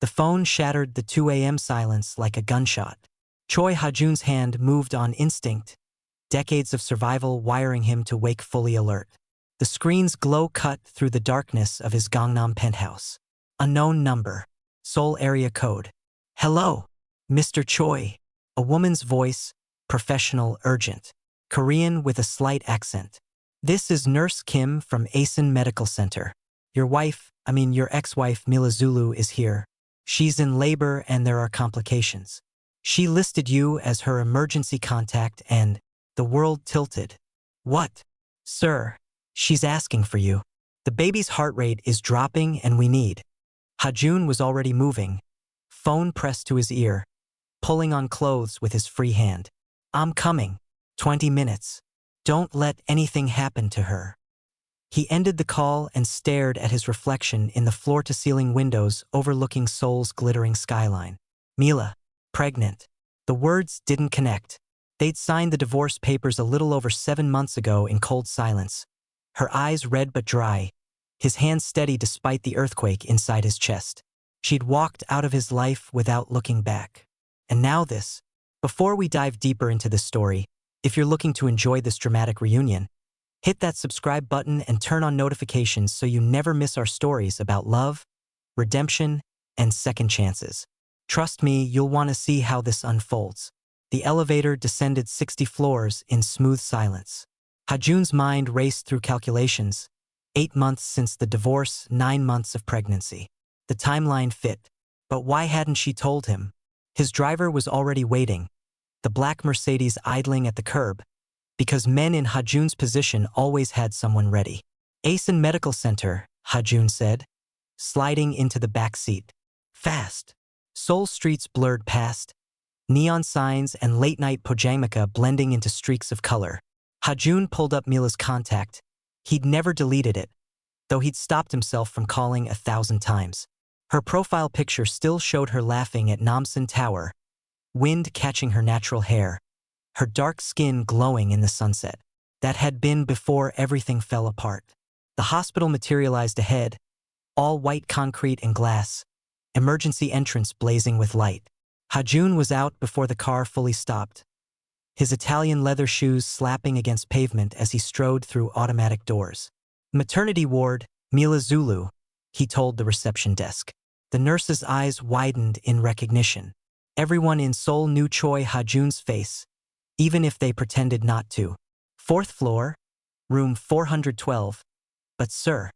The phone shattered the 2 a.m. silence like a gunshot. Choi Ha-jun's hand moved on instinct, decades of survival wiring him to wake fully alert. The screen's glow cut through the darkness of his Gangnam penthouse. Unknown number. Seoul area code. Hello, Mr. Choi. A woman's voice, professional, urgent. Korean with a slight accent. This is Nurse Kim from Asen Medical Center. Your ex-wife Mila Zulu is here. She's in labor and there are complications. She listed you as her emergency contact and the world tilted. What? Sir, she's asking for you. The baby's heart rate is dropping and we need. Ha-jun was already moving, phone pressed to his ear, pulling on clothes with his free hand. I'm coming. 20 minutes. Don't let anything happen to her. He ended the call and stared at his reflection in the floor-to-ceiling windows overlooking Seoul's glittering skyline. Mila, pregnant. The words didn't connect. They'd signed the divorce papers a little over 7 months ago in cold silence. Her eyes red but dry, his hands steady despite the earthquake inside his chest. She'd walked out of his life without looking back. And now this. Before we dive deeper into this story, if you're looking to enjoy this dramatic reunion, hit that subscribe button and turn on notifications so you never miss our stories about love, redemption, and second chances. Trust me, you'll want to see how this unfolds. The elevator descended 60 floors in smooth silence. Ha-jun's mind raced through calculations. 8 months since the divorce, 9 months of pregnancy. The timeline fit. But why hadn't she told him? His driver was already waiting, the black Mercedes idling at the curb, because men in Ha-jun's position always had someone ready. Asen Medical Center, Ha-jun said, sliding into the back seat. Fast. Seoul streets blurred past, neon signs and late-night pojamika blending into streaks of color. Ha-jun pulled up Mila's contact. He'd never deleted it, though he'd stopped himself from calling 1,000 times. Her profile picture still showed her laughing at Namsan Tower, wind catching her natural hair, her dark skin glowing in the sunset. That had been before everything fell apart. The hospital materialized ahead, all white concrete and glass, emergency entrance blazing with light. Ha-jun was out before the car fully stopped, his Italian leather shoes slapping against pavement as he strode through automatic doors. Maternity ward, Mila Zulu, he told the reception desk. The nurse's eyes widened in recognition. Everyone in Seoul knew Choi Ha-jun's face, even if they pretended not to. 4th floor, room 412. But sir,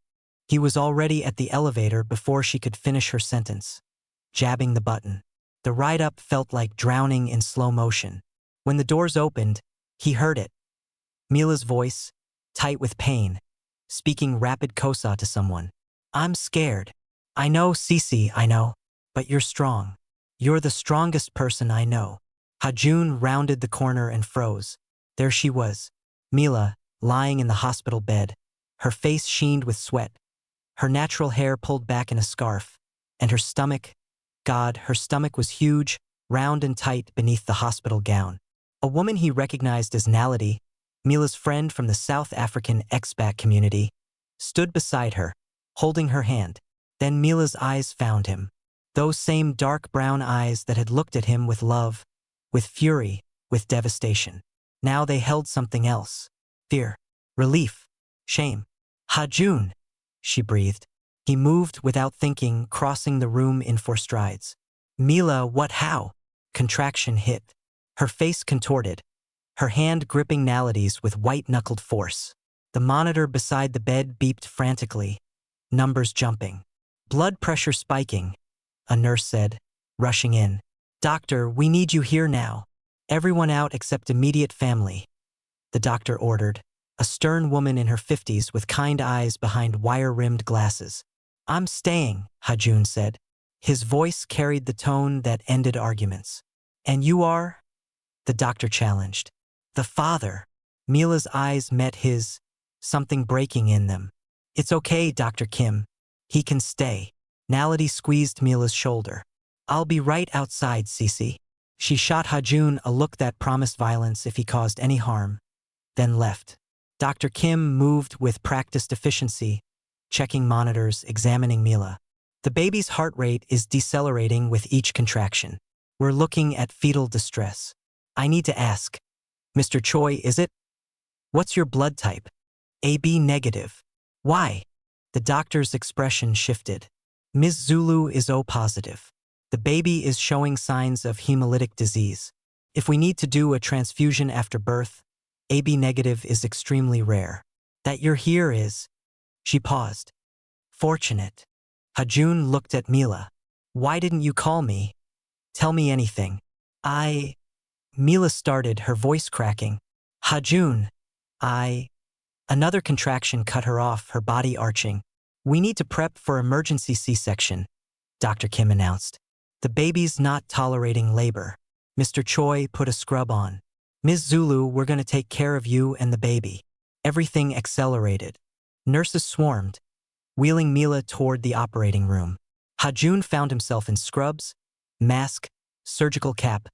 he was already at the elevator before she could finish her sentence, jabbing the button. The ride-up felt like drowning in slow motion. When the doors opened, he heard it. Mila's voice, tight with pain, speaking rapid kosa to someone. I'm scared. I know, Cece, I know. But you're strong. You're the strongest person I know. Ha-jun rounded the corner and froze. There she was, Mila, lying in the hospital bed, her face sheened with sweat, her natural hair pulled back in a scarf, and her stomach, God, her stomach was huge, round and tight beneath the hospital gown. A woman he recognized as Naledi, Mila's friend from the South African expat community, stood beside her, holding her hand. Then Mila's eyes found him. Those same dark brown eyes that had looked at him with love, with fury, with devastation. Now they held something else. Fear, relief, shame. Ha-jun, she breathed. He moved without thinking, crossing the room in 4 strides. Mila, what, how? Contraction hit. Her face contorted, her hand gripping Naledi's with white-knuckled force. The monitor beside the bed beeped frantically, numbers jumping. Blood pressure spiking, a nurse said, rushing in. Doctor, we need you here now. Everyone out except immediate family, the doctor ordered, a stern woman in her 50s with kind eyes behind wire-rimmed glasses. I'm staying, Ha-jun said. His voice carried the tone that ended arguments. And you are? The doctor challenged. The father. Mila's eyes met his, something breaking in them. It's okay, Dr. Kim. He can stay. Naledi squeezed Mila's shoulder. I'll be right outside, Cece. She shot Ha-jun a look that promised violence if he caused any harm, then left. Dr. Kim moved with practiced efficiency, checking monitors, examining Mila. The baby's heart rate is decelerating with each contraction. We're looking at fetal distress. I need to ask. Mr. Choi, is it? What's your blood type? AB negative. Why? The doctor's expression shifted. Ms. Zulu is O positive. The baby is showing signs of hemolytic disease. If we need to do a transfusion after birth, AB negative is extremely rare. That you're here is… She paused. Fortunate. Hajun looked at Mila. Why didn't you call me? Tell me anything. Mila started, her voice cracking. Hajun. Another contraction cut her off, her body arching. We need to prep for emergency C-section, Dr. Kim announced. The baby's not tolerating labor. Mr. Choi put a scrub on. Ms. Zulu, we're going to take care of you and the baby. Everything accelerated. Nurses swarmed, wheeling Mila toward the operating room. Hajun found himself in scrubs, mask, surgical cap,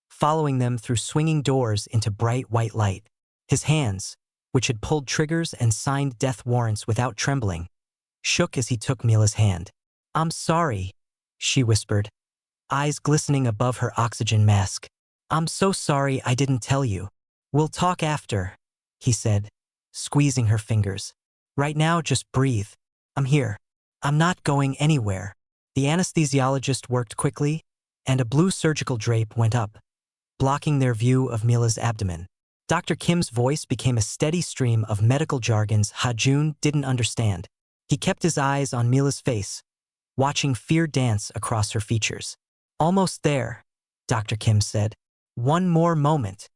following them through swinging doors into bright white light. His hands, which had pulled triggers and signed death warrants without trembling, shook as he took Mila's hand. I'm sorry, she whispered, eyes glistening above her oxygen mask. I'm so sorry I didn't tell you. We'll talk after, he said, squeezing her fingers. Right now, just breathe. I'm here. I'm not going anywhere. The anesthesiologist worked quickly, and a blue surgical drape went up, blocking their view of Mila's abdomen. Dr. Kim's voice became a steady stream of medical jargons Hajun didn't understand. He kept his eyes on Mila's face, watching fear dance across her features. Almost there, Dr. Kim said. One more moment.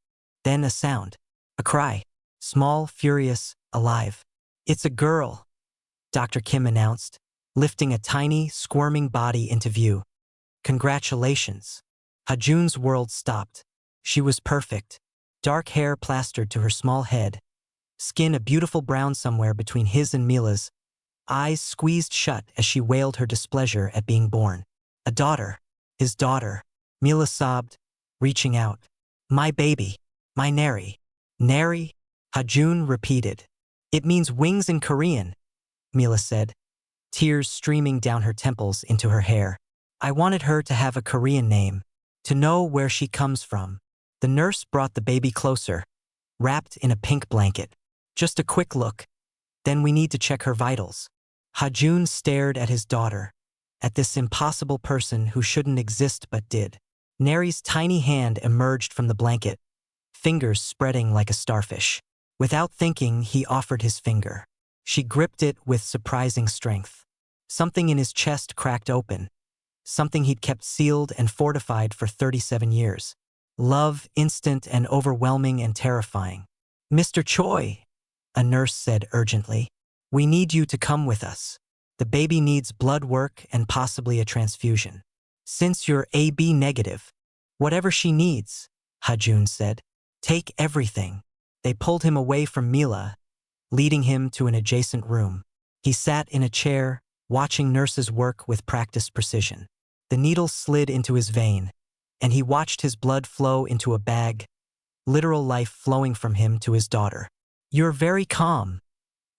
Then a sound. A cry. Small, furious, alive. It's a girl, Dr. Kim announced, lifting a tiny, squirming body into view. Congratulations. Hajun's world stopped. She was perfect. Dark hair plastered to her small head, skin a beautiful brown somewhere between his and Mila's, eyes squeezed shut as she wailed her displeasure at being born. A daughter. His daughter. Mila sobbed, reaching out. My baby. My Neri. Neri? Hajun repeated. It means wings in Korean, Mila said, tears streaming down her temples into her hair. I wanted her to have a Korean name, to know where she comes from. The nurse brought the baby closer, wrapped in a pink blanket. Just a quick look. Then we need to check her vitals. Hajun stared at his daughter, at this impossible person who shouldn't exist but did. Neri's tiny hand emerged from the blanket, fingers spreading like a starfish. Without thinking, he offered his finger. She gripped it with surprising strength. Something in his chest cracked open, something he'd kept sealed and fortified for 37 years. Love, instant and overwhelming and terrifying. Mr. Choi, a nurse said urgently, we need you to come with us. The baby needs blood work and possibly a transfusion. Since you're AB negative, whatever she needs, Hajun said. Take everything. They pulled him away from Mila, leading him to an adjacent room. He sat in a chair, watching nurses work with practiced precision. The needle slid into his vein, and he watched his blood flow into a bag, literal life flowing from him to his daughter. You're very calm,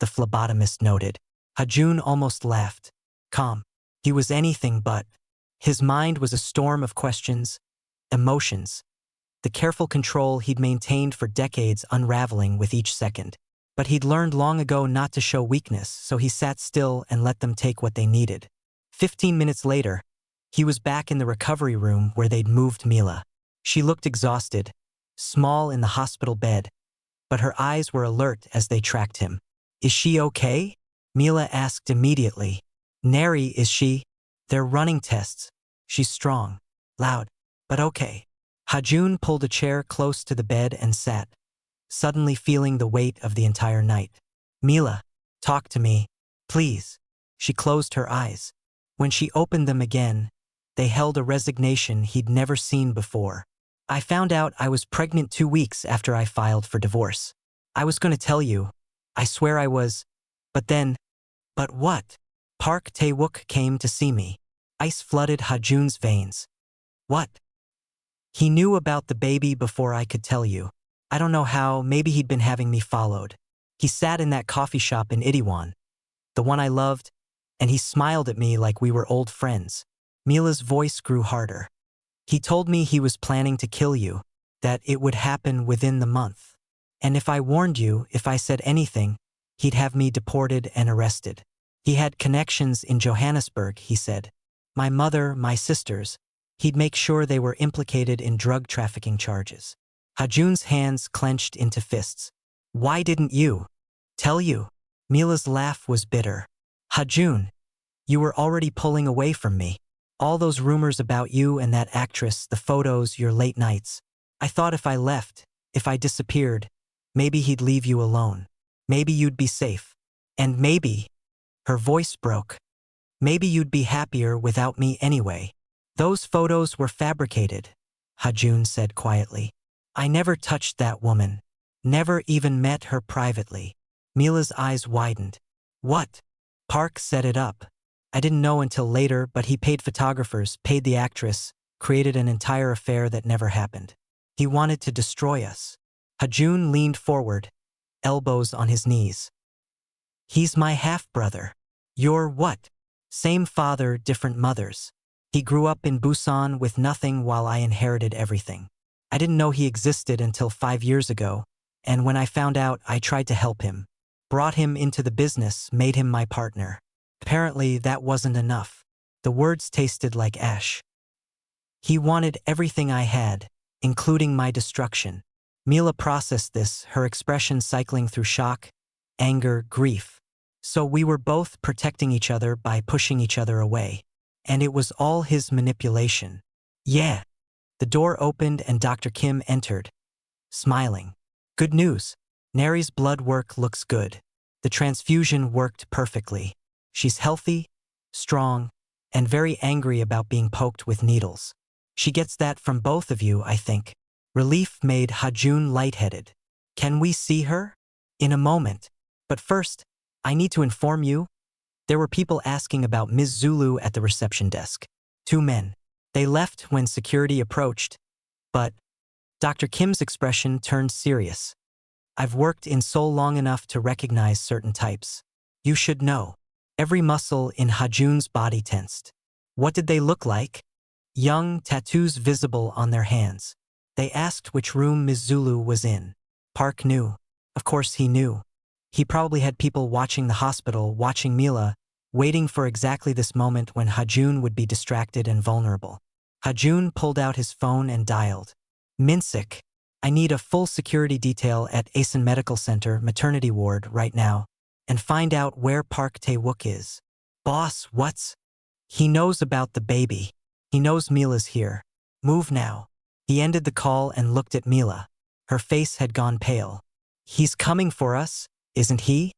the phlebotomist noted. Hajun almost laughed. Calm. He was anything but. His mind was a storm of questions, emotions, the careful control he'd maintained for decades unraveling with each second. But he'd learned long ago not to show weakness, so he sat still and let them take what they needed. 15 minutes later, he was back in the recovery room where they'd moved Mila. She looked exhausted, small in the hospital bed, but her eyes were alert as they tracked him. Is she okay? Mila asked immediately. Neri, is she? They're running tests. She's strong, loud, but okay. Hajun pulled a chair close to the bed and sat, suddenly feeling the weight of the entire night. Mila, talk to me, please. She closed her eyes. When she opened them again, they held a resignation he'd never seen before. I found out I was pregnant 2 weeks after I filed for divorce. I was going to tell you. I swear I was. But then… But what? Park Tae-wook came to see me. Ice flooded Hajun's veins. What? He knew about the baby before I could tell you. I don't know how, maybe he'd been having me followed. He sat in that coffee shop in Itaewon, the one I loved, and he smiled at me like we were old friends. Mila's voice grew harder. He told me he was planning to kill you, that it would happen within the month. And if I warned you, if I said anything, he'd have me deported and arrested. He had connections in Johannesburg, he said. My mother, my sisters. He'd make sure they were implicated in drug trafficking charges. Hajun's hands clenched into fists. Why didn't you tell you? Mila's laugh was bitter. Hajun, you were already pulling away from me. All those rumors about you and that actress, the photos, your late nights. I thought if I left, if I disappeared, maybe he'd leave you alone. Maybe you'd be safe. And maybe, her voice broke, maybe you'd be happier without me anyway. Those photos were fabricated, Hajun said quietly. I never touched that woman. Never even met her privately. Mila's eyes widened. What? Park set it up. I didn't know until later, but he paid photographers, paid the actress, created an entire affair that never happened. He wanted to destroy us. Hajun leaned forward, elbows on his knees. He's my half-brother. You're what? Same father, different mothers. He grew up in Busan with nothing while I inherited everything. I didn't know he existed until 5 years ago, and when I found out, I tried to help him. Brought him into the business, made him my partner. Apparently, that wasn't enough. The words tasted like ash. He wanted everything I had, including my destruction. Mila processed this, her expression cycling through shock, anger, grief. So we were both protecting each other by pushing each other away. And it was all his manipulation. Yeah. The door opened and Dr. Kim entered, smiling. Good news. Neri's blood work looks good. The transfusion worked perfectly. She's healthy, strong, and very angry about being poked with needles. She gets that from both of you, I think. Relief made Hajun lightheaded. Can we see her? In a moment. But first, I need to inform you. There were people asking about Ms. Zulu at the reception desk. 2 men. They left when security approached, but Dr. Kim's expression turned serious. I've worked in Seoul long enough to recognize certain types. You should know. Every muscle in Hajun's body tensed. What did they look like? Young, tattoos visible on their hands. They asked which room Ms. Zulu was in. Park knew. Of course he knew. He probably had people watching the hospital, watching Mila, waiting for exactly this moment when Hajun would be distracted and vulnerable. Hajun pulled out his phone and dialed. Minsik, I need a full security detail at Asen Medical Center, maternity ward, right now, and find out where Park Tae-wook is. Boss, what's? He knows about the baby. He knows Mila's here. Move now. He ended the call and looked at Mila. Her face had gone pale. He's coming for us, isn't he?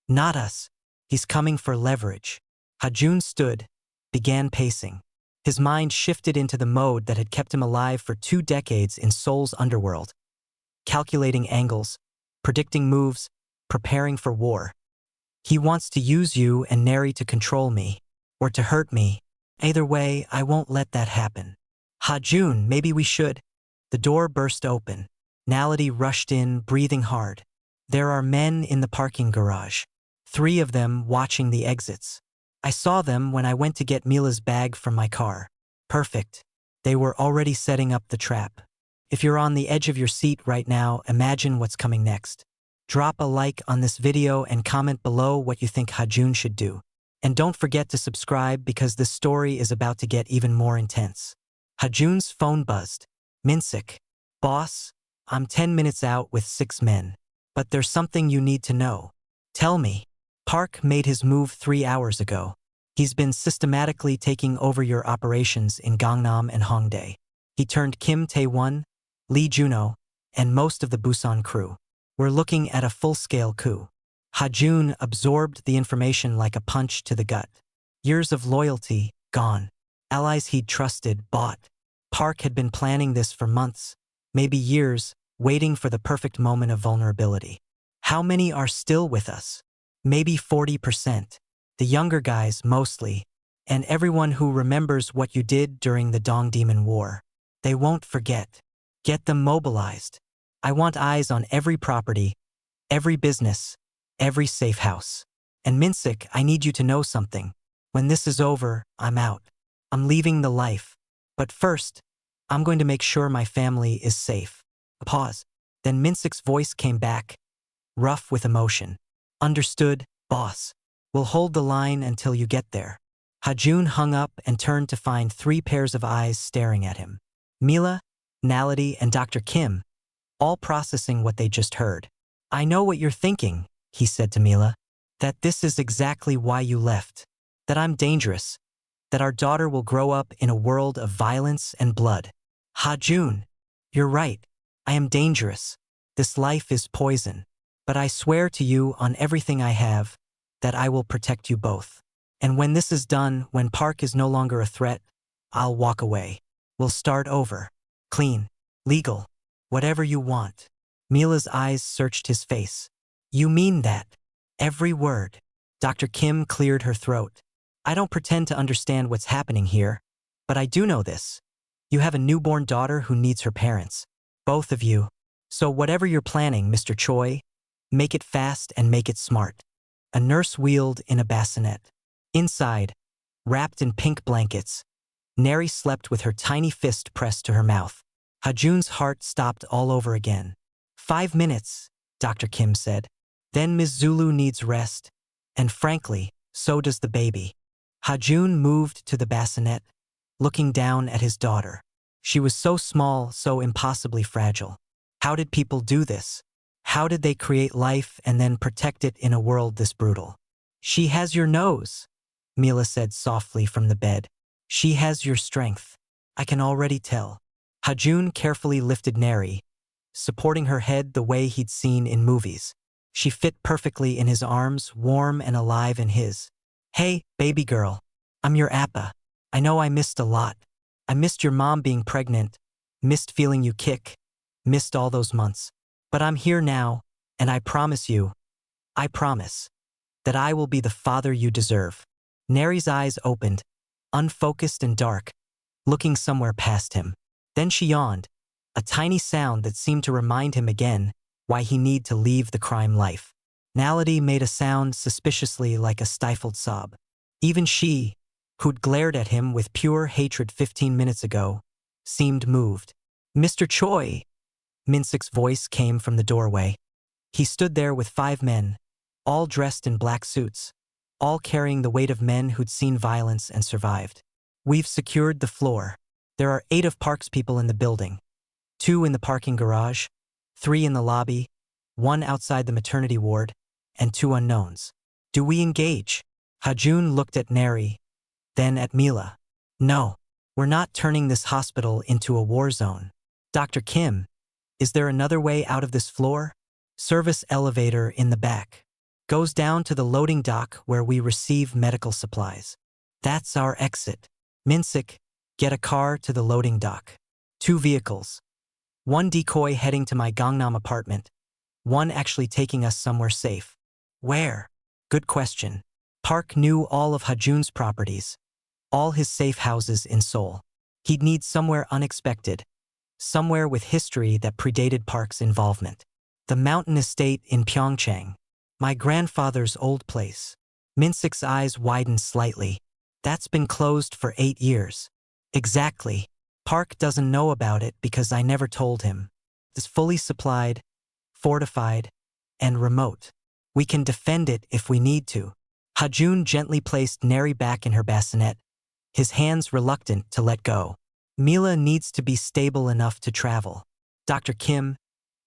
Not us. He's coming for leverage. Hajun stood, began pacing. His mind shifted into the mode that had kept him alive for 2 decades in Seoul's underworld. Calculating angles, predicting moves, preparing for war. He wants to use you and Neri to control me, or to hurt me. Either way, I won't let that happen. Hajun, maybe we should. The door burst open. Nality rushed in, breathing hard. There are men in the parking garage. 3 of them watching the exits. I saw them when I went to get Mila's bag from my car. Perfect. They were already setting up the trap. If you're on the edge of your seat right now, imagine what's coming next. Drop a like on this video and comment below what you think Hajun should do. And don't forget to subscribe because this story is about to get even more intense. Hajun's phone buzzed. Minsik. Boss, I'm 10 minutes out with 6 men. But there's something you need to know. Tell me. Park made his move 3 hours ago. He's been systematically taking over your operations in Gangnam and Hongdae. He turned Kim Tae-won, Lee Juno, and most of the Busan crew. We're looking at a full-scale coup. Hajun absorbed the information like a punch to the gut. Years of loyalty, gone. Allies he'd trusted, bought. Park had been planning this for months, maybe years, waiting for the perfect moment of vulnerability. How many are still with us? Maybe 40%. The younger guys, mostly. And everyone who remembers what you did during the Dong Demon War. They won't forget. Get them mobilized. I want eyes on every property, every business, every safe house. And Minsik, I need you to know something. When this is over, I'm out. I'm leaving the life. But first, I'm going to make sure my family is safe. A pause. Then Minsik's voice came back, rough with emotion. Understood, boss. We'll hold the line until you get there. Hajun hung up and turned to find 3 pairs of eyes staring at him. Mila, Naledi, and Dr. Kim, all processing what they just heard. I know what you're thinking, he said to Mila. That this is exactly why you left. That I'm dangerous. That our daughter will grow up in a world of violence and blood. Hajun, you're right. I am dangerous. This life is poison. But I swear to you on everything I have that I will protect you both. And when this is done, when Park is no longer a threat, I'll walk away. We'll start over. Clean. Legal. Whatever you want. Mila's eyes searched his face. You mean that? Every word. Dr. Kim cleared her throat. I don't pretend to understand what's happening here, but I do know this. You have a newborn daughter who needs her parents. Both of you. So whatever you're planning, Mr. Choi, make it fast and make it smart. A nurse wheeled in a bassinet. Inside, wrapped in pink blankets, Neri slept with her tiny fist pressed to her mouth. Hajun's heart stopped all over again. 5 minutes, Dr. Kim said. Then Ms. Zulu needs rest, and frankly, so does the baby. Hajun moved to the bassinet, looking down at his daughter. She was so small, so impossibly fragile. How did people do this? How did they create life and then protect it in a world this brutal? She has your nose, Mila said softly from the bed. She has your strength. I can already tell. Hajun carefully lifted Neri, supporting her head the way he'd seen in movies. She fit perfectly in his arms, warm and alive in his. Hey, baby girl. I'm your Appa. I know I missed a lot. I missed your mom being pregnant, missed feeling you kick, missed all those months. But I'm here now, and I promise you, I promise, that I will be the father you deserve. Neri's eyes opened, unfocused and dark, looking somewhere past him. Then she yawned, a tiny sound that seemed to remind him again why he need to leave the crime life. Naledi made a sound suspiciously like a stifled sob. Even she, who'd glared at him with pure hatred 15 minutes ago, seemed moved. Mr. Choi, Minsik's voice came from the doorway. He stood there with 5 men, all dressed in black suits, all carrying the weight of men who'd seen violence and survived. We've secured the floor. There are 8 of Park's people in the building, 2 in the parking garage, 3 in the lobby, 1 outside the maternity ward, and 2 unknowns. Do we engage? Hajun looked at Neri, then at Mila. No, we're not turning this hospital into a war zone. Dr. Kim, is there another way out of this floor? Service elevator in the back. Goes down to the loading dock where we receive medical supplies. That's our exit. Minsik, get a car to the loading dock. 2 vehicles. 1 decoy heading to my Gangnam apartment. 1 actually taking us somewhere safe. Where? Good question. Park knew all of Hajun's properties, all his safe houses in Seoul. He'd need somewhere unexpected, somewhere with history that predated Park's involvement. The mountain estate in Pyeongchang. My grandfather's old place. Minsik's eyes widened slightly. That's been closed for 8 years. Exactly. Park doesn't know about it because I never told him. It's fully supplied, fortified, and remote. We can defend it if we need to. Hajun gently placed Neri back in her bassinet, his hands reluctant to let go. Mila needs to be stable enough to travel. Dr. Kim,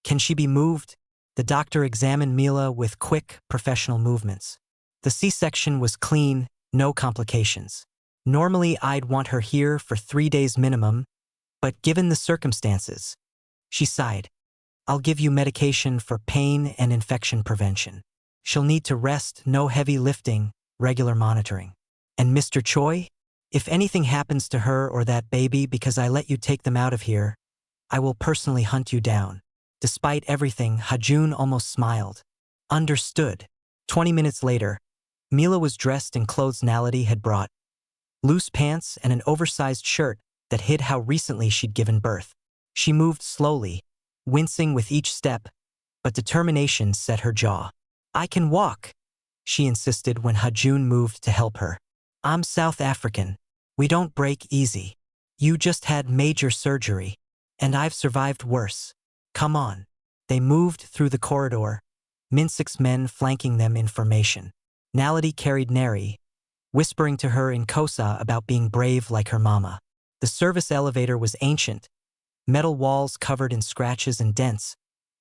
can she be moved? The doctor examined Mila with quick, professional movements. The C-section was clean, no complications. Normally I'd want her here for 3 days minimum, but given the circumstances, she sighed. I'll give you medication for pain and infection prevention. She'll need to rest, no heavy lifting, regular monitoring. And Mr. Choi, if anything happens to her or that baby because I let you take them out of here, I will personally hunt you down. Despite everything, Hajun almost smiled. Understood. 20 minutes later, Mila was dressed in clothes Naledi had brought. Loose pants and an oversized shirt that hid how recently she'd given birth. She moved slowly, wincing with each step, but determination set her jaw. I can walk, she insisted when Hajun moved to help her. I'm South African. We don't break easy. You just had major surgery. And I've survived worse. Come on. They moved through the corridor, Minsik's men flanking them information. Naledi carried Neri, whispering to her in Kosa about being brave like her mama. The service elevator was ancient, metal walls covered in scratches and dents,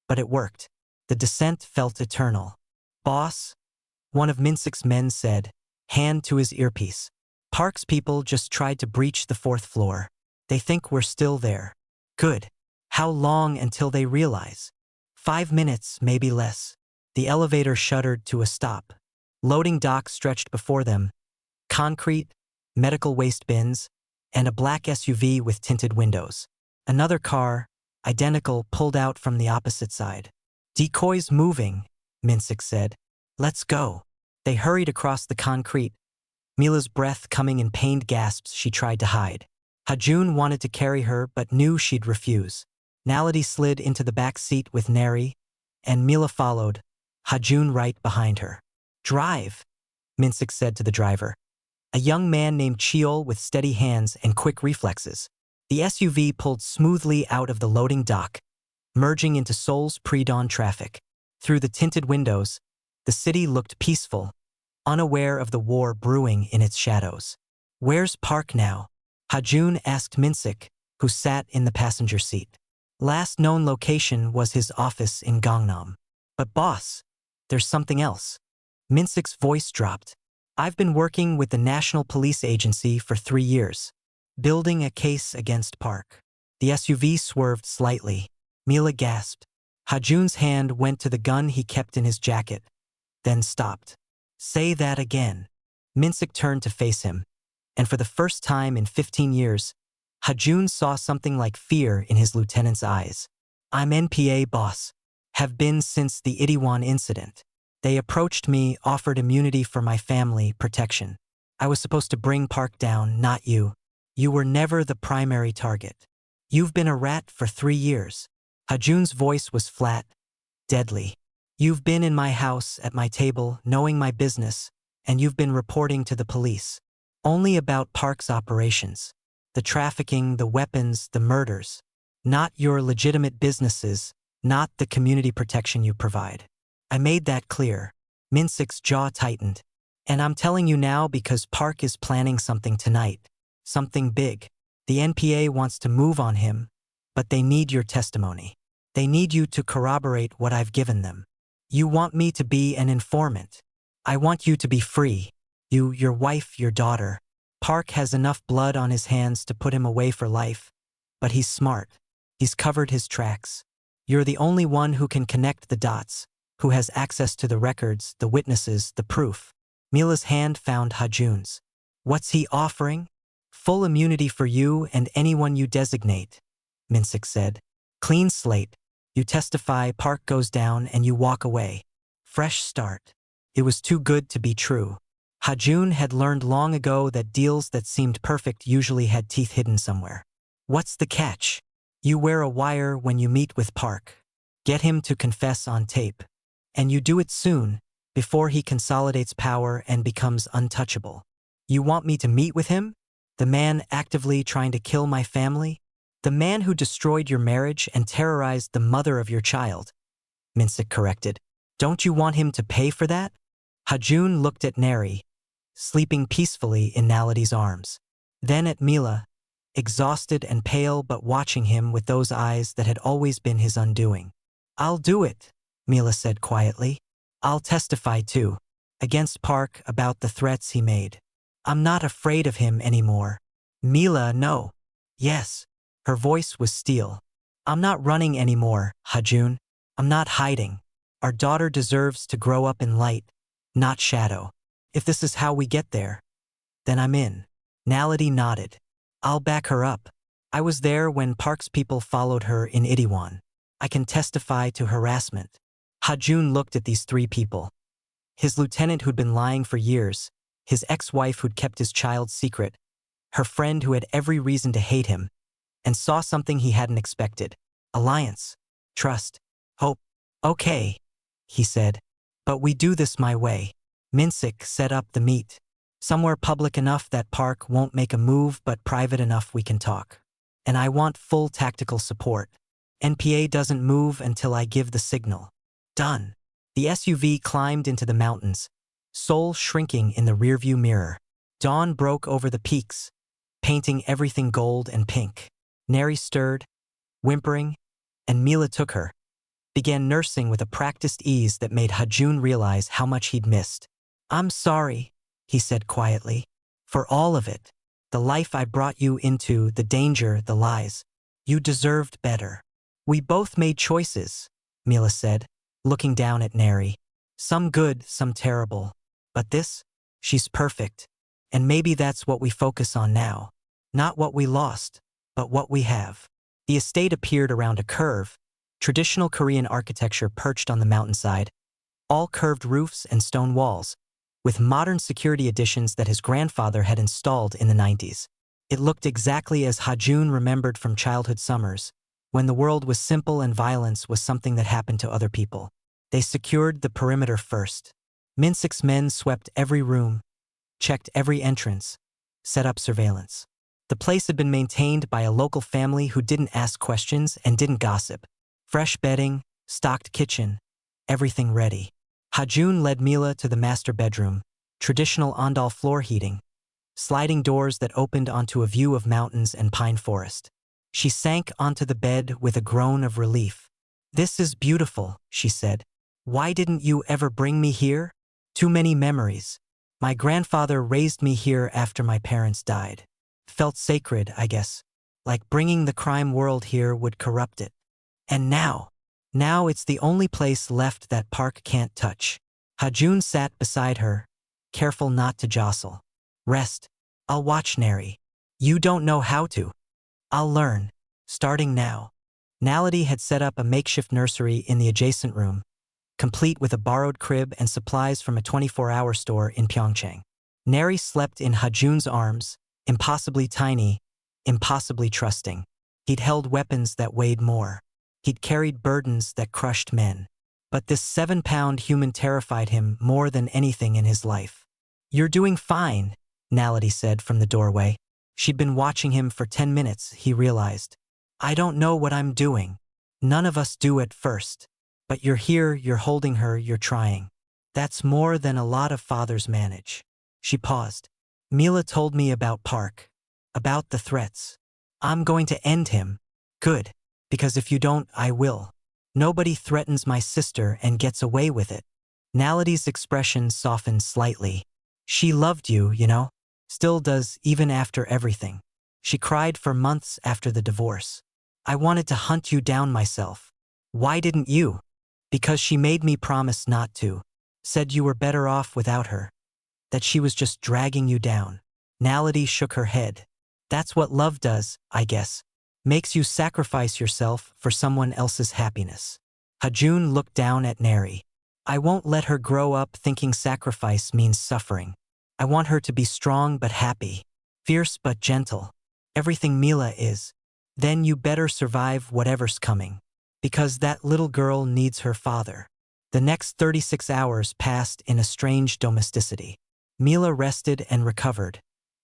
but it worked. The descent felt eternal. Boss, one of Minsik's men said, hand to his earpiece. Park's people just tried to breach the 4th floor. They think we're still there. Good. How long until they realize? 5 minutes, maybe less. The elevator shuddered to a stop. Loading dock stretched before them. Concrete, medical waste bins, and a black SUV with tinted windows. Another car, identical, pulled out from the opposite side. Decoys moving, Minsik said. Let's go. They hurried across the concrete, Mila's breath coming in pained gasps she tried to hide. Hajun wanted to carry her but knew she'd refuse. Naledi slid into the back seat with Neri, and Mila followed, Hajun right behind her. Drive, Minsik said to the driver. A young man named Cheol with steady hands and quick reflexes. The SUV pulled smoothly out of the loading dock, merging into Seoul's pre-dawn traffic. Through the tinted windows, the city looked peaceful, unaware of the war brewing in its shadows. Where's Park now? Hajun asked Minsik, who sat in the passenger seat. Last known location was his office in Gangnam. But boss, there's something else. Minsik's voice dropped. I've been working with the National Police Agency for 3 years, building a case against Park. The SUV swerved slightly. Mila gasped. Hajun's hand went to the gun he kept in his jacket, then stopped. Say that again. Minsik turned to face him, and for the first time in 15 years, Hajun saw something like fear in his lieutenant's eyes. I'm NPA boss. Have been since the Itaewon incident. They approached me, offered immunity for my family, protection. I was supposed to bring Park down, not you. You were never the primary target. You've been a rat for 3 years. Hajun's voice was flat, deadly. You've been in my house, at my table, knowing my business, and you've been reporting to the police. Only about Park's operations. The trafficking, the weapons, the murders. Not your legitimate businesses, not the community protection you provide. I made that clear. Minsik's jaw tightened. And I'm telling you now because Park is planning something tonight. Something big. The NPA wants to move on him, but they need your testimony. They need you to corroborate what I've given them. You want me to be an informant. I want you to be free. You, your wife, your daughter. Park has enough blood on his hands to put him away for life, but he's smart. He's covered his tracks. You're the only one who can connect the dots, who has access to the records, the witnesses, the proof. Mila's hand found Hajun's. What's he offering? Full immunity for you and anyone you designate, Minsik said. Clean slate. You testify, Park goes down, and you walk away. Fresh start. It was too good to be true. Hajun had learned long ago that deals that seemed perfect usually had teeth hidden somewhere. What's the catch? You wear a wire when you meet with Park. Get him to confess on tape. And you do it soon, before he consolidates power and becomes untouchable. You want me to meet with him? The man actively trying to kill my family? The man who destroyed your marriage and terrorized the mother of your child, Minsik corrected. Don't you want him to pay for that? Hajun looked at Neri, sleeping peacefully in Naledi's arms. Then at Mila, exhausted and pale but watching him with those eyes that had always been his undoing. I'll do it, Mila said quietly. I'll testify too, against Park about the threats he made. I'm not afraid of him anymore. Mila, no. Yes. Her voice was steel. I'm not running anymore, Hajun. I'm not hiding. Our daughter deserves to grow up in light, not shadow. If this is how we get there, then I'm in. Naledi nodded. I'll back her up. I was there when Park's people followed her in Itaewon. I can testify to harassment. Hajun looked at these 3 people. His lieutenant who'd been lying for years, his ex-wife who'd kept his child secret, her friend who had every reason to hate him, and saw something he hadn't expected. Alliance. Trust. Hope. Okay, he said. But we do this my way. Minsik set up the meet. Somewhere public enough that Park won't make a move but private enough we can talk. And I want full tactical support. NPA doesn't move until I give the signal. Done. The SUV climbed into the mountains, soul shrinking in the rearview mirror. Dawn broke over the peaks, painting everything gold and pink. Neri stirred, whimpering, and Mila took her, began nursing with a practiced ease that made Hajun realize how much he'd missed. I'm sorry, he said quietly, for all of it. The life I brought you into, the danger, the lies. You deserved better. We both made choices, Mila said, looking down at Neri. Some good, some terrible. But this? She's perfect. And maybe that's what we focus on now. Not what we lost, but what we have. The estate appeared around a curve, traditional Korean architecture perched on the mountainside, all curved roofs and stone walls, with modern security additions that his grandfather had installed in the 90s. It looked exactly as Hajun remembered from childhood summers, when the world was simple and violence was something that happened to other people. They secured the perimeter first. Minsik's men swept every room, checked every entrance, set up surveillance. The place had been maintained by a local family who didn't ask questions and didn't gossip. Fresh bedding, stocked kitchen, everything ready. Hajun led Mila to the master bedroom, traditional Andal floor heating, sliding doors that opened onto a view of mountains and pine forest. She sank onto the bed with a groan of relief. This is beautiful, she said. Why didn't you ever bring me here? Too many memories. My grandfather raised me here after my parents died. Felt sacred, I guess. Like bringing the crime world here would corrupt it. And now it's the only place left that Park can't touch. Hajun sat beside her, careful not to jostle. Rest. I'll watch Neri. You don't know how to. I'll learn. Starting now. Naledi had set up a makeshift nursery in the adjacent room, complete with a borrowed crib and supplies from a 24-hour store in Pyeongchang. Neri slept in Hajun's arms, impossibly tiny, impossibly trusting. He'd held weapons that weighed more. He'd carried burdens that crushed men. But this 7-pound human terrified him more than anything in his life. You're doing fine, Naledi said from the doorway. She'd been watching him for 10 minutes, he realized. I don't know what I'm doing. None of us do at first. But you're here, you're holding her, you're trying. That's more than a lot of fathers manage. She paused. Mila told me about Park. About the threats. I'm going to end him. Good. Because if you don't, I will. Nobody threatens my sister and gets away with it. Naledi's expression softened slightly. She loved you, you know. Still does, even after everything. She cried for months after the divorce. I wanted to hunt you down myself. Why didn't you? Because she made me promise not to. Said you were better off without her. That she was just dragging you down. Naledi shook her head. That's what love does, I guess. Makes you sacrifice yourself for someone else's happiness. Hajun looked down at Neri. I won't let her grow up thinking sacrifice means suffering. I want her to be strong but happy, fierce but gentle. Everything Mila is. Then you better survive whatever's coming. Because that little girl needs her father. The next 36 hours passed in a strange domesticity. Mila rested and recovered,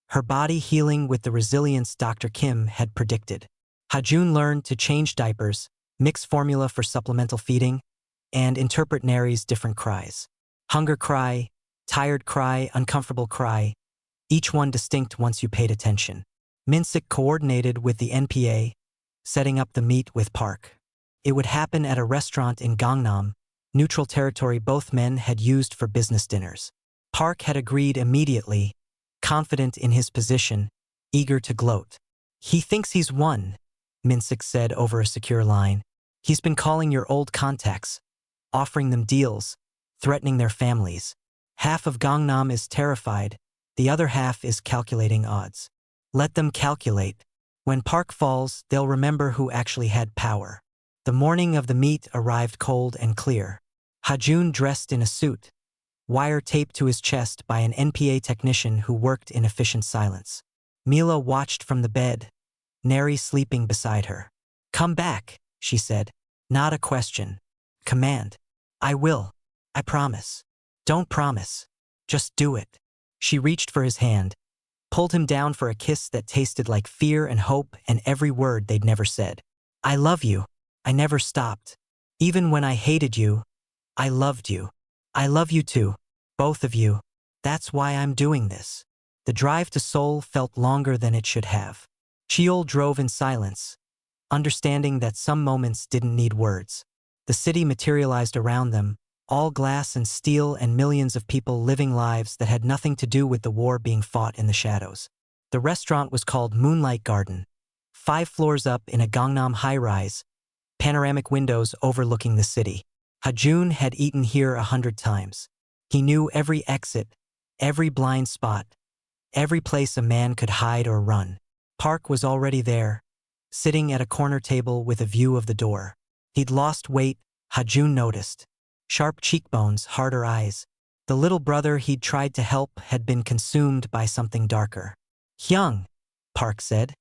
her body healing with the resilience Dr. Kim had predicted. Hajun learned to change diapers, mix formula for supplemental feeding, and interpret Neri's different cries. Hunger cry, tired cry, uncomfortable cry, each one distinct once you paid attention. Minsik coordinated with the NPA, setting up the meet with Park. It would happen at a restaurant in Gangnam, neutral territory both men had used for business dinners. Park had agreed immediately, confident in his position, eager to gloat. He thinks he's won, Minsik said over a secure line. He's been calling your old contacts, offering them deals, threatening their families. Half of Gangnam is terrified, the other half is calculating odds. Let them calculate. When Park falls, they'll remember who actually had power. The morning of the meet arrived cold and clear. Hajun dressed in a suit, wire taped to his chest by an NPA technician who worked in efficient silence. Mila watched from the bed, Neri sleeping beside her. Come back, she said. Not a question. Command. I will. I promise. Don't promise. Just do it. She reached for his hand, pulled him down for a kiss that tasted like fear and hope and every word they'd never said. I love you. I never stopped. Even when I hated you, I loved you. I love you too. Both of you. That's why I'm doing this. The drive to Seoul felt longer than it should have. Cheol drove in silence, understanding that some moments didn't need words. The city materialized around them, all glass and steel and millions of people living lives that had nothing to do with the war being fought in the shadows. The restaurant was called Moonlight Garden, 5 floors up in a Gangnam high-rise, panoramic windows overlooking the city. Hajun had eaten here 100 times. He knew every exit, every blind spot, every place a man could hide or run. Park was already there, sitting at a corner table with a view of the door. He'd lost weight, Hajun noticed. Sharp cheekbones, harder eyes. The little brother he'd tried to help had been consumed by something darker. Hyung, Park said,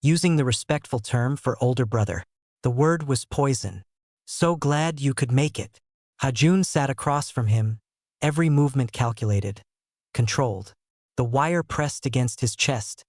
using the respectful term for older brother. The word was poison. So glad you could make it. Hajun sat across from him, every movement calculated, controlled. The wire pressed against his chest,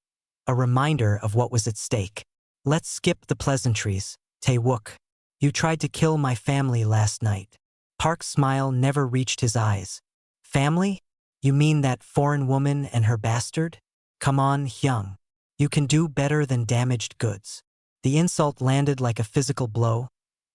a reminder of what was at stake. Let's skip the pleasantries, Tae-wook. You tried to kill my family last night. Park's smile never reached his eyes. Family? You mean that foreign woman and her bastard? Come on, Hyung. You can do better than damaged goods. The insult landed like a physical blow,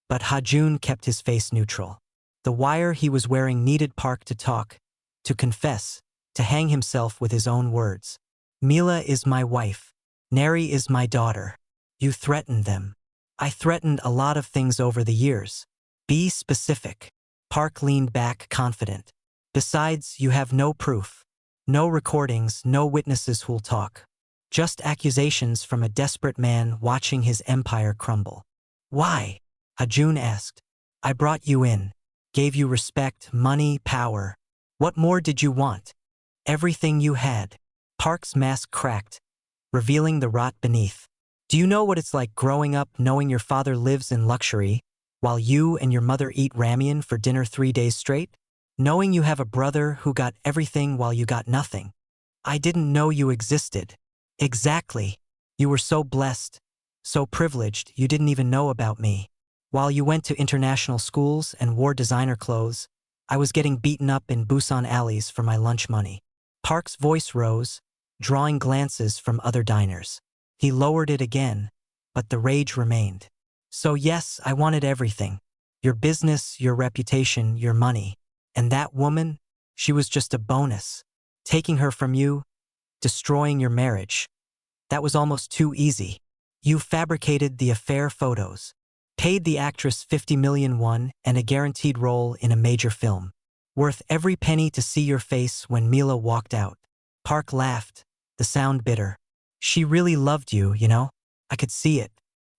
but Hajun kept his face neutral. The wire he was wearing needed Park to talk, to confess, to hang himself with his own words. Mila is my wife. Neri is my daughter. You threatened them. I threatened a lot of things over the years. Be specific. Park leaned back, confident. Besides, you have no proof. No recordings, no witnesses who'll talk. Just accusations from a desperate man watching his empire crumble. Why? Hajun asked. I brought you in. Gave you respect, money, power. What more did you want? Everything you had. Park's mask cracked, revealing the rot beneath. Do you know what it's like growing up knowing your father lives in luxury, while you and your mother eat ramyeon for dinner 3 days straight? Knowing you have a brother who got everything while you got nothing. I didn't know you existed. Exactly. You were so blessed, so privileged you didn't even know about me. While you went to international schools and wore designer clothes, I was getting beaten up in Busan alleys for my lunch money. Park's voice rose, drawing glances from other diners. He lowered it again, but the rage remained. So yes, I wanted everything. Your business, your reputation, your money. And that woman, she was just a bonus. Taking her from you, destroying your marriage. That was almost too easy. You fabricated the affair photos. Paid the actress 50 million won and a guaranteed role in a major film. Worth every penny to see your face when Mila walked out. Park laughed, the sound bitter. She really loved you, you know? I could see it.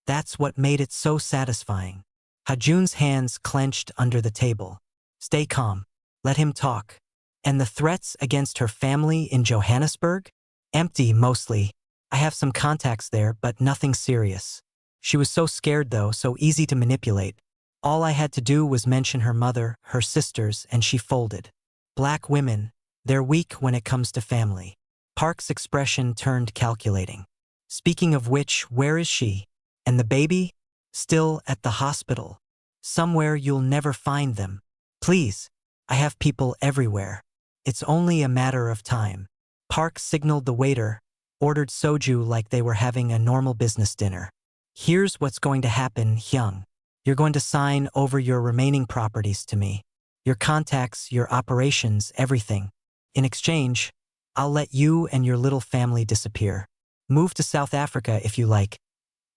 That's what made it so satisfying. Hajun's hands clenched under the table. Stay calm. Let him talk. And the threats against her family in Johannesburg? Empty, mostly. I have some contacts there, but nothing serious. She was so scared though, so easy to manipulate. All I had to do was mention her mother, her sisters, and she folded. Black women, they're weak when it comes to family. Park's expression turned calculating. Speaking of which, where is she? And the baby? Still at the hospital. Somewhere you'll never find them. Please. I have people everywhere. It's only a matter of time. Park signaled the waiter, ordered soju like they were having a normal business dinner. Here's what's going to happen, Hyung. You're going to sign over your remaining properties to me. Your contacts, your operations, everything. In exchange, I'll let you and your little family disappear. Move to South Africa if you like.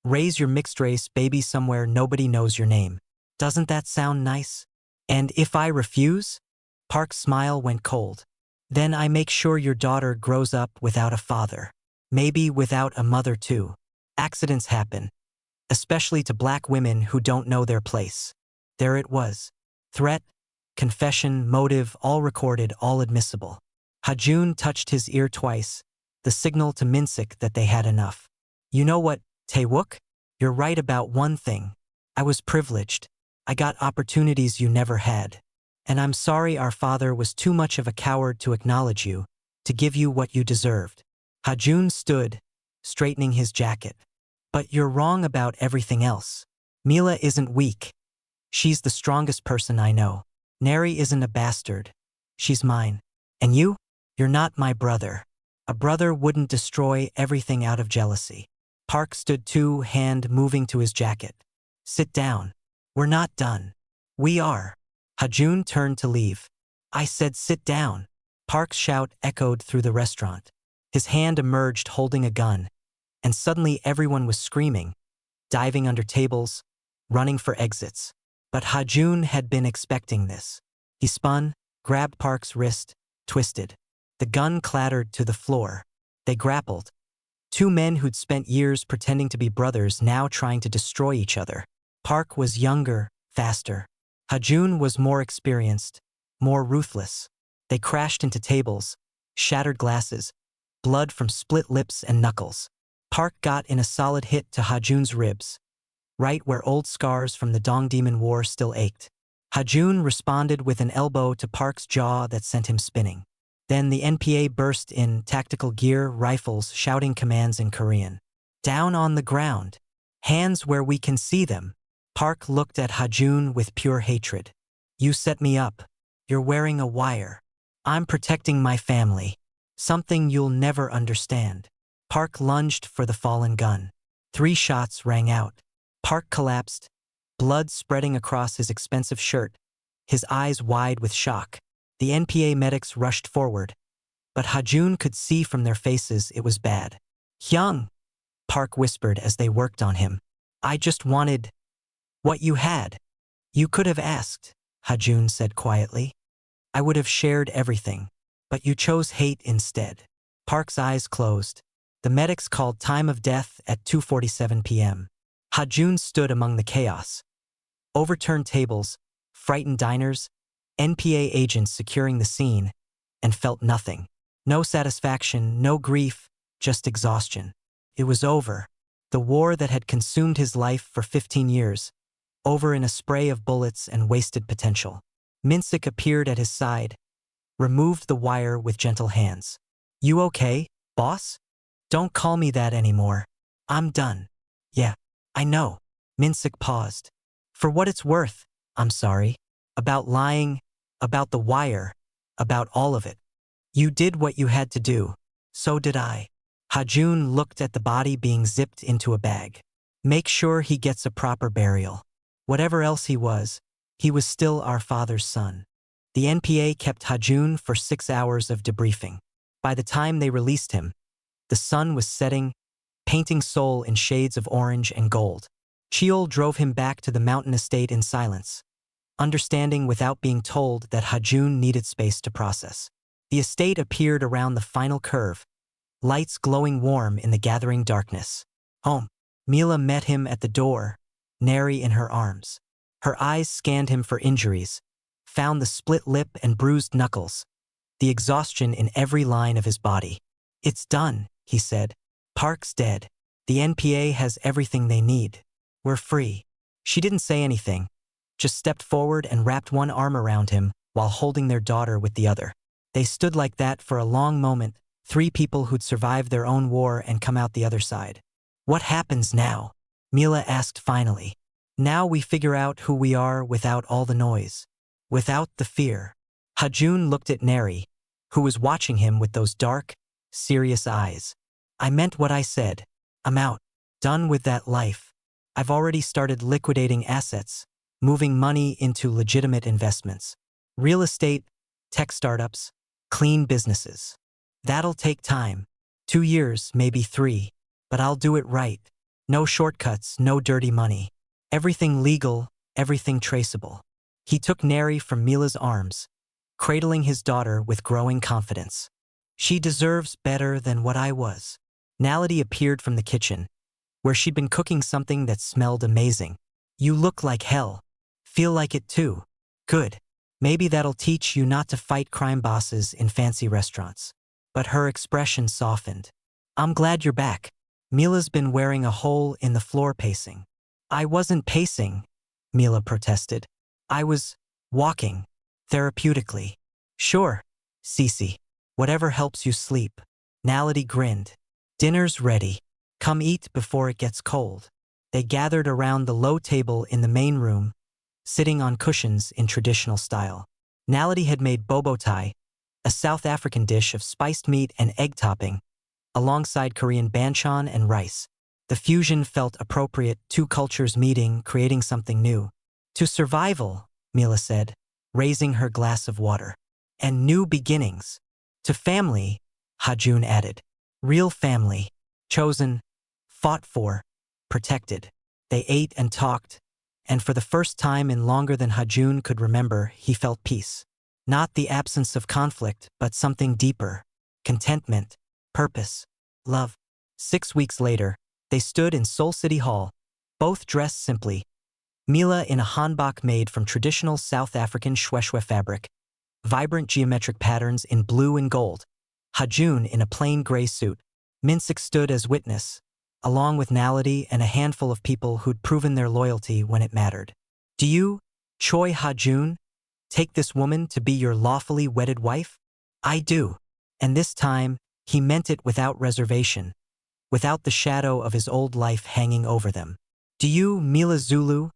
Raise your mixed-race baby somewhere nobody knows your name. Doesn't that sound nice? And if I refuse? Park's smile went cold. Then I make sure your daughter grows up without a father. Maybe without a mother too. Accidents happen. Especially to black women who don't know their place. There it was. Threat, confession, motive, all recorded, all admissible. Hajun touched his ear twice, the signal to Minsik that they had enough. You know what, Tae-wook? You're right about one thing. I was privileged. I got opportunities you never had. And I'm sorry our father was too much of a coward to acknowledge you, to give you what you deserved. Hajun stood, straightening his jacket. But you're wrong about everything else. Mila isn't weak. She's the strongest person I know. Neri isn't a bastard. She's mine. And you? You're not my brother. A brother wouldn't destroy everything out of jealousy. Park stood too, hand moving to his jacket. Sit down. We're not done. We are. Hajun turned to leave. I said sit down. Park's shout echoed through the restaurant. His hand emerged holding a gun, and suddenly everyone was screaming, diving under tables, running for exits. But Hajun had been expecting this. He spun, grabbed Park's wrist, twisted. The gun clattered to the floor. They grappled. Two men who'd spent years pretending to be brothers now trying to destroy each other. Park was younger, faster. Hajun was more experienced, more ruthless. They crashed into tables, shattered glasses, blood from split lips and knuckles. Park got in a solid hit to Hajun's ribs, right where old scars from the Dong Demon War still ached. Hajun responded with an elbow to Park's jaw that sent him spinning. Then the NPA burst in tactical gear, rifles, shouting commands in Korean. Down on the ground. Hands where we can see them. Park looked at Hajun with pure hatred. You set me up. You're wearing a wire. I'm protecting my family. Something you'll never understand. Park lunged for the fallen gun. 3 shots rang out. Park collapsed, blood spreading across his expensive shirt, his eyes wide with shock. The NPA medics rushed forward, but Hajun could see from their faces it was bad. Hyung, Park whispered as they worked on him. I just wanted what you had. You could have asked, Hajun said quietly. I would have shared everything, but you chose hate instead. Park's eyes closed. The medics called time of death at 2:47 p.m. Hajun stood among the chaos. Overturned tables, frightened diners, NPA agents securing the scene, and felt nothing. No satisfaction, no grief, just exhaustion. It was over. The war that had consumed his life for 15 years, over in a spray of bullets and wasted potential. Minsik appeared at his side, removed the wire with gentle hands. You okay, boss? Don't call me that anymore. I'm done. Yeah, I know. Minsik paused. For what it's worth, I'm sorry. About lying, about the wire, about all of it. You did what you had to do. So did I. Hajun looked at the body being zipped into a bag. Make sure he gets a proper burial. Whatever else he was still our father's son. The NPA kept Hajun for 6 hours of debriefing. By the time they released him, the sun was setting, painting Seoul in shades of orange and gold. Cheol drove him back to the mountain estate in silence, understanding without being told that Hajun needed space to process. The estate appeared around the final curve, lights glowing warm in the gathering darkness. Home. Mila met him at the door, Neri in her arms. Her eyes scanned him for injuries, found the split lip and bruised knuckles, the exhaustion in every line of his body. It's done, he said. Park's dead. The NPA has everything they need. We're free. She didn't say anything, just stepped forward and wrapped one arm around him while holding their daughter with the other. They stood like that for a long moment, 3 people who'd survived their own war and come out the other side. What happens now? Mila asked finally. Now we figure out who we are without all the noise, without the fear. Hajun looked at Neri, who was watching him with those dark, serious eyes. I meant what I said. I'm out. Done with that life. I've already started liquidating assets, moving money into legitimate investments. Real estate, tech startups, clean businesses. That'll take time. 2 years, maybe 3. But I'll do it right. No shortcuts, no dirty money. Everything legal, everything traceable. He took Neri from Mila's arms, cradling his daughter with growing confidence. She deserves better than what I was. Nality appeared from the kitchen, where she'd been cooking something that smelled amazing. You look like hell. Feel like it too. Good. Maybe that'll teach you not to fight crime bosses in fancy restaurants. But her expression softened. I'm glad you're back. Mila's been wearing a hole in the floor pacing. I wasn't pacing, Mila protested. I was walking, therapeutically. Sure, Cece. Whatever helps you sleep. Nality grinned. Dinner's ready. Come eat before it gets cold. They gathered around the low table in the main room, sitting on cushions in traditional style. Nality had made bobo thai, a South African dish of spiced meat and egg topping, alongside Korean banchan and rice. The fusion felt appropriate, two cultures meeting, creating something new. To survival, Mila said, raising her glass of water. And new beginnings. To family, Hajun added. Real family. Chosen, fought for, protected. They ate and talked, and for the first time in longer than Hajun could remember, he felt peace. Not the absence of conflict, but something deeper. Contentment, purpose, love. 6 weeks later, they stood in Seoul City Hall, both dressed simply. Mila in a hanbok made from traditional South African shweshwe fabric, vibrant geometric patterns in blue and gold. Hajun in a plain gray suit. Minsik stood as witness, along with Nality and a handful of people who'd proven their loyalty when it mattered. Do you, Choi Hajun, take this woman to be your lawfully wedded wife? I do. And this time, he meant it without reservation, without the shadow of his old life hanging over them. Do you, Mila Zulu,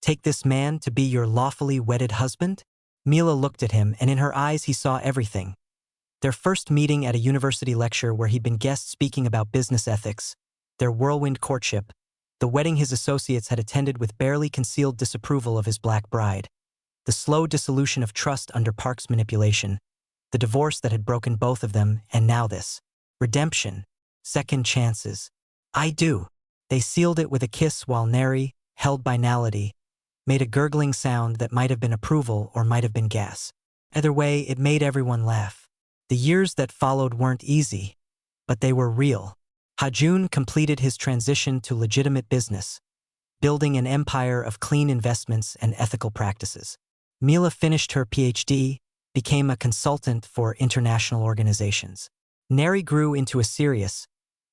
take this man to be your lawfully wedded husband? Mila looked at him, and in her eyes he saw everything. Their first meeting at a university lecture where he'd been guest speaking about business ethics, their whirlwind courtship, the wedding his associates had attended with barely concealed disapproval of his black bride, the slow dissolution of trust under Park's manipulation, the divorce that had broken both of them, and now this. Redemption. Second chances. I do. They sealed it with a kiss while Neri, held by Nality, made a gurgling sound that might have been approval or might have been gas. Either way, it made everyone laugh. The years that followed weren't easy, but they were real. Hajun completed his transition to legitimate business, building an empire of clean investments and ethical practices. Mila finished her PhD, became a consultant for international organizations. Neri grew into a serious,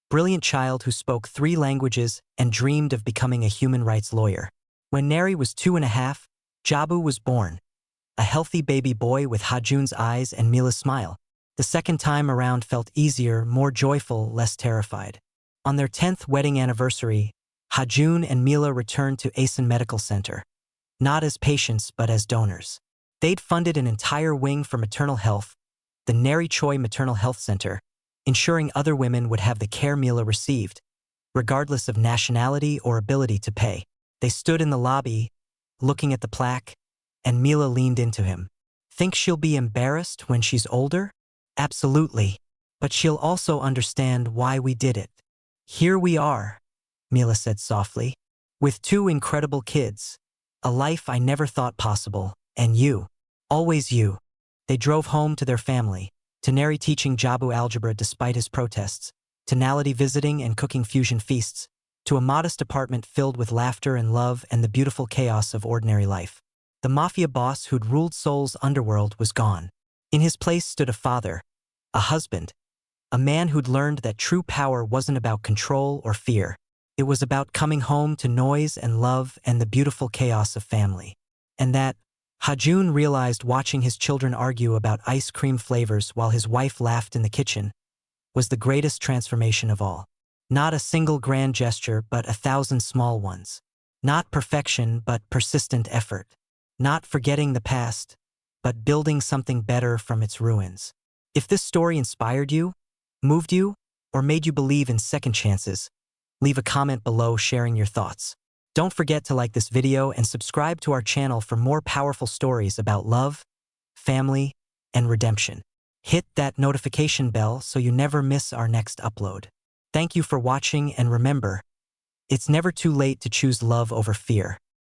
brilliant child who spoke 3 languages and dreamed of becoming a human rights lawyer. When Neri was 2.5, Jabu was born, a healthy baby boy with Hajun's eyes and Mila's smile. The second time around felt easier, more joyful, less terrified. On their 10th wedding anniversary, Hajun and Mila returned to Asen Medical Center, not as patients but as donors. They'd funded an entire wing for maternal health, the Neri Choi Maternal Health Center, ensuring other women would have the care Mila received, regardless of nationality or ability to pay. They stood in the lobby, looking at the plaque, and Mila leaned into him. Think she'll be embarrassed when she's older? Absolutely. But she'll also understand why we did it. Here we are, Mila said softly, with 2 incredible kids, a life I never thought possible, and you. Always you. They drove home to their family, to Neri teaching Jabu algebra despite his protests, to Nality visiting and cooking fusion feasts, to a modest apartment filled with laughter and love and the beautiful chaos of ordinary life. The mafia boss who'd ruled Seoul's underworld was gone. In his place stood a father, a husband, a man who'd learned that true power wasn't about control or fear. It was about coming home to noise and love and the beautiful chaos of family. And that, Hajun realized watching his children argue about ice cream flavors while his wife laughed in the kitchen, was the greatest transformation of all. Not a single grand gesture, but 1,000 small ones. Not perfection, but persistent effort. Not forgetting the past, but building something better from its ruins. If this story inspired you, moved you, or made you believe in second chances, leave a comment below sharing your thoughts. Don't forget to like this video and subscribe to our channel for more powerful stories about love, family, and redemption. Hit that notification bell so you never miss our next upload. Thank you for watching, and remember, it's never too late to choose love over fear.